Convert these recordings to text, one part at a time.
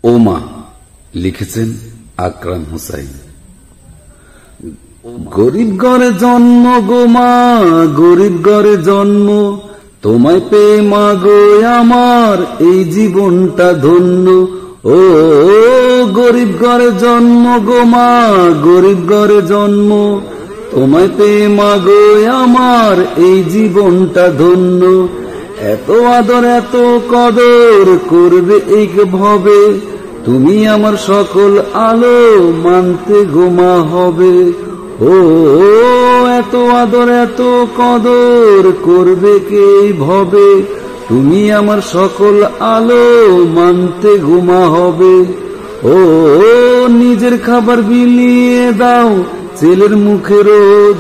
ওমা লিখেছেন আকরাম হোসাইন। গরিব ঘরে জন্ম গো মা, গরিব ঘরে জন্ম, তোমায় পেয়ে মা গো আমার এই জীবনটা ধন্য। ও গরিব ঘরে জন্ম গো মা, গরিব ঘরে জন্ম, তোমায় পেয়ে মা গো আমার এই জীবনটা ধন্য। এত আদর এত কদর করবে এই ভবে, তুমি আমার সকল আলো মানতে গোমা হবে। ও এত আদর এত কদর করবে কে ভবে, তুমি আমার সকল আলো মানতে গোমা হবে। ও নিজের খাবার বিলিয়ে দাও ছেলের মুখে রোজ,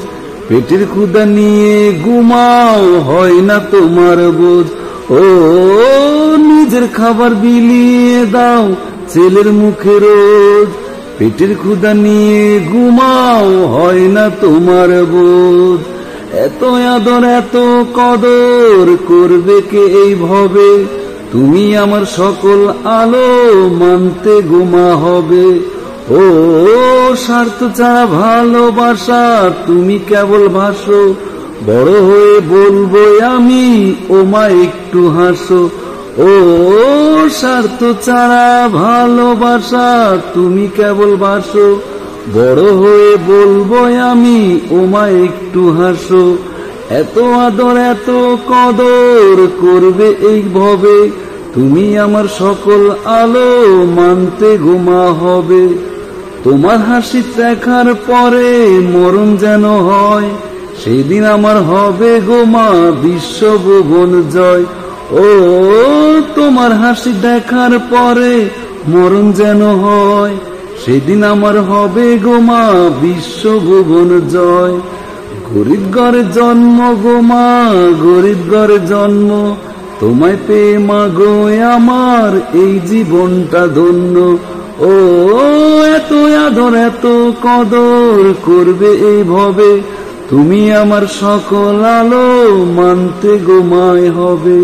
পেটের ক্ষুধা নিয়ে ঘুমাও হয় না তোমার বোঝ। ও নিজের খাবার বিলিয়ে দাও ছেলের মুখে রোজ, পেটের ক্ষুধা নিয়ে ঘুমাও হয় না তোমার বোঝ। এত আদর এত কদর করবে কে এই ভবে, তুমি আমার সকল আলো মানতে গোমা হবে। ও স্বার্থ ছাড়া ভালোবাসা তুমি কেবল ভাসো, বড় হয়ে বলবো আমি ও মা একটু হাসো। ও স্বার্থ ছাড়া ভালোবাসা তুমি কেবল ভাসো, বড় হয়ে বলবো আমি ও মা একটু হাসো। এত আদর এত কদর করবে এই ভবে, তুমি আমার সকল আলো মানতে গোমা হবে। তোমার হাসি দেখার পরে মরণ যেন হয়, সেদিন আমার হবে গোমা বিশ্ব ভুবন জয়। ও তোমার হাসি দেখার পরে মরণ যেন হয়, সেদিন আমার হবে গোমা বিশ্ব ভুবন জয়। গরিব ঘরে জন্ম গোমা, গরিব ঘরে জন্ম, তোমায় পেয়ে মা গো আমার এই জীবনটা ধন্য। ও এত আদর এত কদর করবে এই ভবে, তুমি আমার সকল আলো মানতে গোমায় হবে।